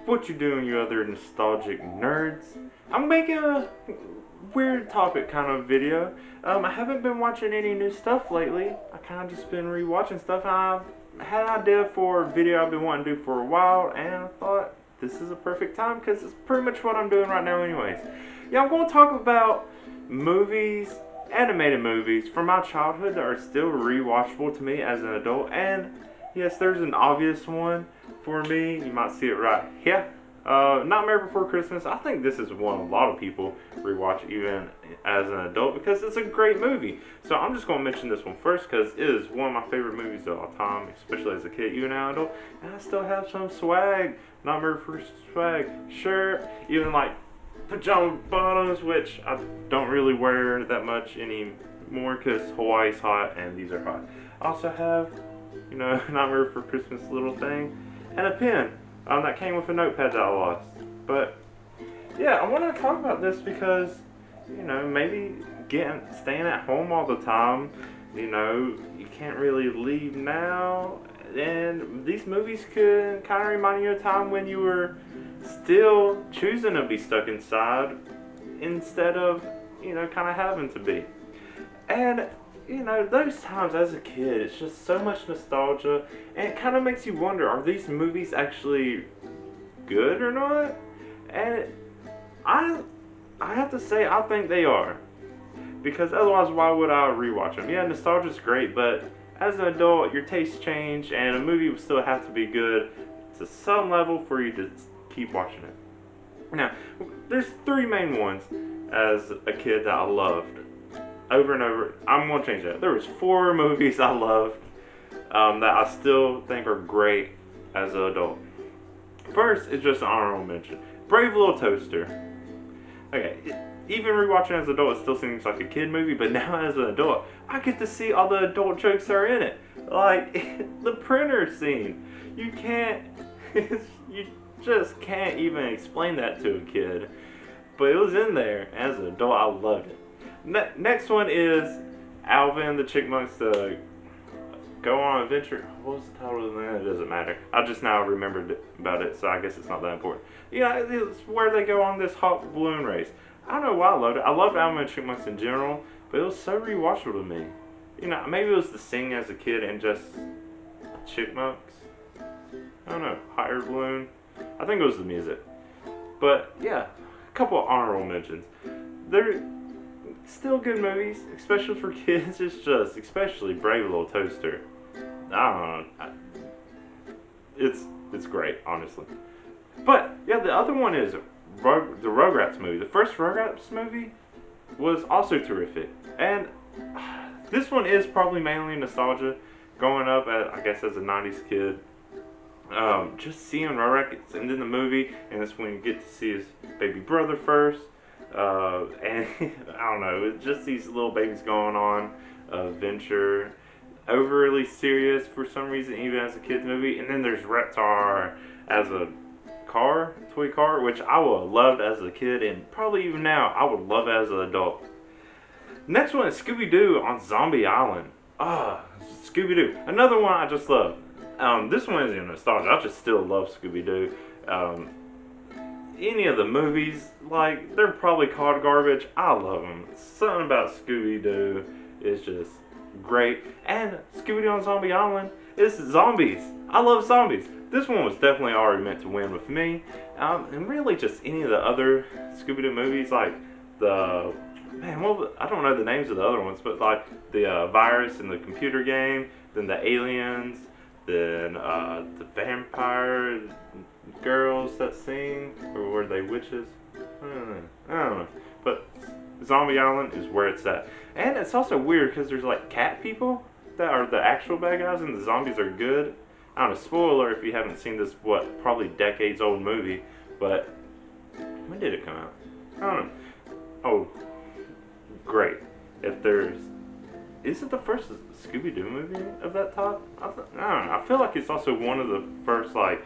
What you doing, you other nostalgic nerds? I'm making a weird topic kind of video. I haven't been watching any new stuff lately. I kind of just been rewatching stuff. And I had an idea for a video I've been wanting to do for a while, and I thought this is a perfect time because it's pretty much what I'm doing right now, anyways. Yeah, I'm going to talk about movies, animated movies from my childhood that are still rewatchable to me as an adult. And yes, there's an obvious one for me. You might see it right here. Nightmare Before Christmas. I think this is one a lot of people rewatch even as an adult because it's a great movie. So I'm just going to mention this one first because it is one of my favorite movies of all time, especially as a kid, even now adult. And I still have some swag. Nightmare Before swag. Shirt. Even like pajama bottoms, which I don't really wear that much anymore because Hawaii's hot and these are hot. I also have, Nightmare Before Christmas little thing and a pen that came with a notepad that I lost. But yeah, I want to talk about this because maybe staying at home all the time, you can't really leave now, and these movies could kind of remind you of a time when you were still choosing to be stuck inside instead of kind of having to be. And those times as a kid, it's just so much nostalgia, and it kind of makes you wonder, are these movies actually good or not? And I have to say, I think they are. Because otherwise, why would I rewatch them? Yeah, nostalgia's great, but as an adult, your tastes change, and a movie would still have to be good to some level for you to keep watching it. Now, there's three main ones as a kid that I loved. Over and over. I'm going to change that. There was four movies I loved that I still think are great as an adult. First is just an honorable mention. Brave Little Toaster. Okay, even rewatching as an adult, it still seems like a kid movie, but now as an adult, I get to see all the adult jokes that are in it. Like, the printer scene. You just can't even explain that to a kid. But it was in there. As an adult, I loved it. Next one is Alvin, the Chipmunks, to go on an adventure. What was the title of that? It doesn't matter. I just now remembered about it, so I guess it's not that important. It's where they go on this hot balloon race. I don't know why I loved it. I loved Alvin and Chipmunks in general, but it was so rewatchable to me. Maybe it was the singing as a kid and just Chipmunks. I don't know. Hot air balloon. I think it was the music. But yeah, a couple of honorable mentions. They're still good movies, especially for kids. It's just, especially Brave Little Toaster. I don't know. It's great, honestly. But yeah, the other one is the Rugrats movie. The first Rugrats movie was also terrific, and this one is probably mainly nostalgia. Growing up, I guess as a '90s kid, just seeing Rugrats and then the movie, and that's when you get to see his baby brother first. And I don't know, it's just these little babies going on adventure, overly serious for some reason, even as a kid's movie. And then there's Reptar as a toy car, which I would have loved as a kid, and probably even now I would love as an adult. Next one is Scooby-Doo on Zombie Island. Scooby-Doo, another one I just love. This one isn't nostalgia. I just still love Scooby-Doo. Any of the movies, like, they're probably called garbage. I love them. Something about Scooby-Doo is just great. And Scooby-Doo on Zombie Island is zombies. I love zombies. This one was definitely already meant to win with me. And really just any of the other Scooby-Doo movies, like I don't know the names of the other ones, but like the virus in the computer game, then the aliens, then the vampire girls that sing, or were they witches? I don't know. But Zombie Island is where it's at. And it's also weird because there's like cat people that are the actual bad guys and the zombies are good. I don't know, spoiler if you haven't seen this, probably decades old movie, but when did it come out? I don't know. Oh, great. Is it the first Scooby-Doo movie of that type? I don't know. I feel like it's also one of the first, like,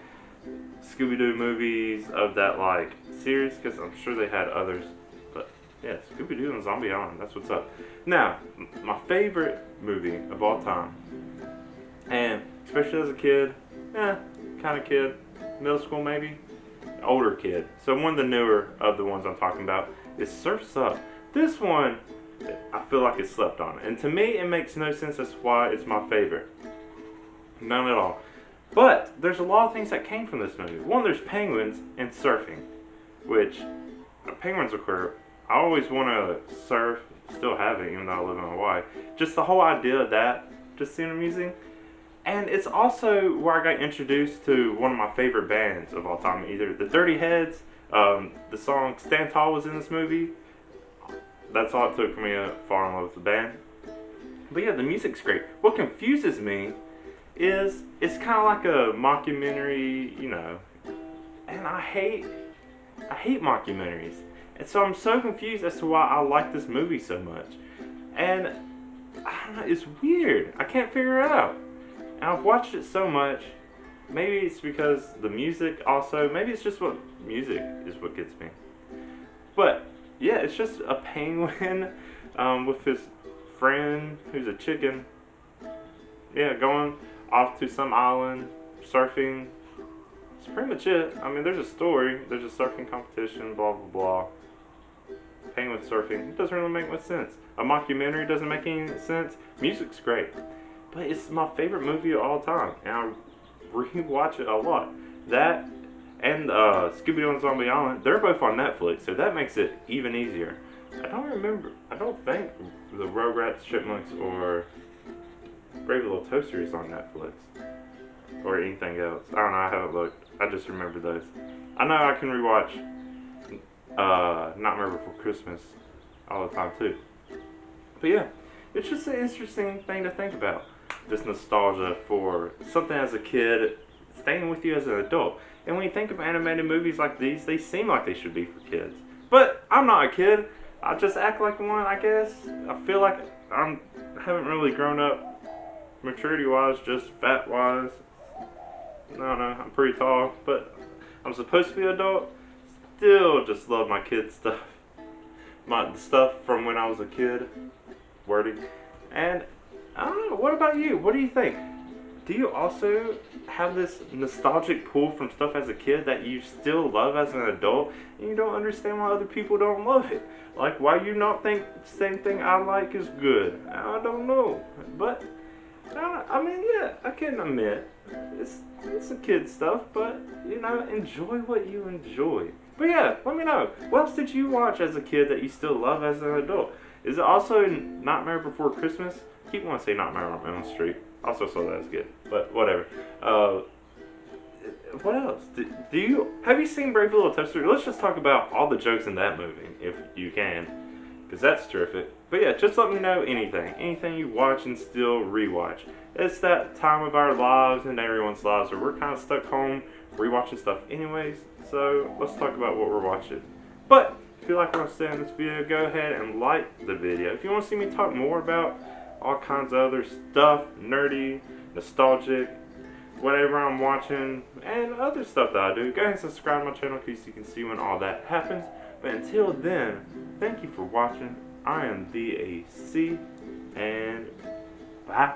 Scooby-Doo movies of that, like, series, because I'm sure they had others. But, yeah, Scooby-Doo and Zombie Island, that's what's up. Now, my favorite movie of all time, and especially as a kid, kind of kid, middle school maybe, older kid. So one of the newer of the ones I'm talking about is Surf's Up. This one, I feel like it's slept on. And to me, it makes no sense as to why it's my favorite. None at all. But there's a lot of things that came from this movie. One, there's penguins and surfing, which penguins are cool. I always want to surf, still have it even though I live in Hawaii. Just the whole idea of that just seemed amusing. And it's also where I got introduced to one of my favorite bands of all time, either the Dirty Heads, the song Stand Tall was in this movie. That's all it took for me to fall in love with the band. But yeah, the music's great. What confuses me is it's kind of like a mockumentary, you know, and I hate mockumentaries. And so I'm so confused as to why I like this movie so much. And I don't know, it's weird. I can't figure it out. And I've watched it so much. Maybe it's because the music also, maybe it's just what music is what gets me. But yeah, it's just a penguin with his friend who's a chicken. Yeah, going off to some island, surfing. It's pretty much it. I mean, there's a story. There's a surfing competition, blah, blah, blah. Penguin surfing. It doesn't really make much sense. A mockumentary doesn't make any sense. Music's great. But it's my favorite movie of all time. And I rewatch it a lot. That and Scooby-Doo and Zombie Island, they're both on Netflix. So that makes it even easier. I don't think the Rugrats, Chipmunks, or Brave Little Toaster is on Netflix. Or anything else. I don't know, I haven't looked. I just remember those. I know I can rewatch Nightmare Before Christmas all the time too. But yeah, it's just an interesting thing to think about. This nostalgia for something as a kid staying with you as an adult. And when you think of animated movies like these, they seem like they should be for kids. But I'm not a kid. I just act like one, I guess. I feel like I haven't really grown up maturity-wise, just fat-wise. No, I'm pretty tall, but I'm supposed to be an adult. Still just love my kid stuff. The stuff from when I was a kid. Wordy. And I don't know, what about you? What do you think? Do you also have this nostalgic pull from stuff as a kid that you still love as an adult, and you don't understand why other people don't love it? Like, why you not think the same thing I like is good? I don't know. But, I mean, yeah, I can admit, it's a kid stuff, but, you know, enjoy what you enjoy. But yeah, let me know. What else did you watch as a kid that you still love as an adult? Is it also Nightmare Before Christmas? I keep wanting to say Nightmare on Elm Street. Also saw that as good, but whatever. What else? Have you seen Brave Little Toaster? Let's just talk about all the jokes in that movie, if you can, because that's terrific. But yeah, just let me know anything you watch and still rewatch. It's that time of our lives and everyone's lives where we're kind of stuck home rewatching stuff anyways. So let's talk about what we're watching. But if you like what I'm saying in this video, go ahead and like the video. If you want to see me talk more about all kinds of other stuff, nerdy, nostalgic, whatever I'm watching, and other stuff that I do, go ahead and subscribe to my channel so you can see when all that happens. But until then, thank you for watching. I am VAC, and bye.